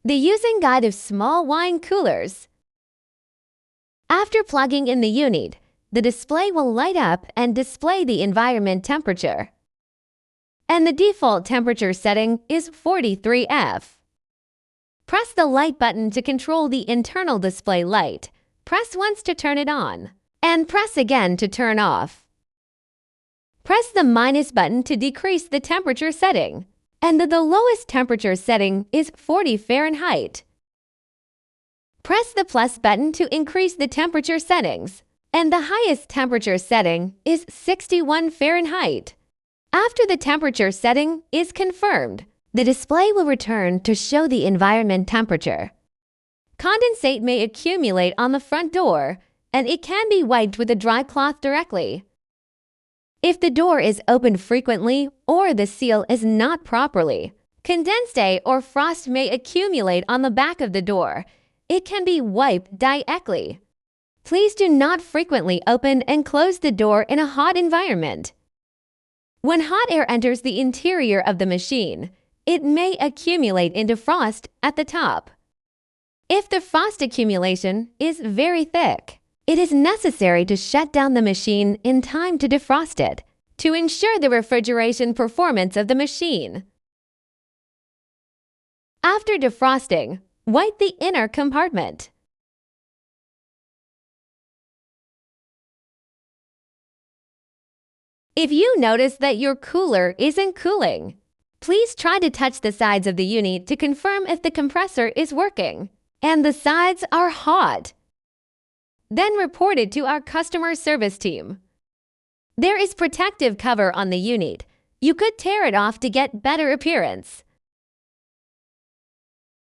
The using guide of small wine coolers. After plugging in the unit, the display will light up and display the environment temperature. And the default temperature setting is 43 F. Press the light button to control the internal display light. Press once to turn it on, and press again to turn off. Press the minus button to decrease the temperature setting, and the lowest temperature setting is 40 Fahrenheit. Press the plus button to increase the temperature settings, and the highest temperature setting is 61 Fahrenheit. After the temperature setting is confirmed, the display will return to show the environment temperature. Condensate may accumulate on the front door, and it can be wiped with a dry cloth directly. If the door is opened frequently or the seal is not properly, condensate or frost may accumulate on the back of the door. It can be wiped directly. Please do not frequently open and close the door in a hot environment. When hot air enters the interior of the machine, it may accumulate into frost at the top. If the frost accumulation is very thick, it is necessary to shut down the machine in time to defrost it, to ensure the refrigeration performance of the machine. After defrosting, wipe the inner compartment. If you notice that your cooler isn't cooling, please try to touch the sides of the unit to confirm if the compressor is working and the sides are hot. Then report it to our customer service team. There is protective cover on the unit. You could tear it off to get better appearance.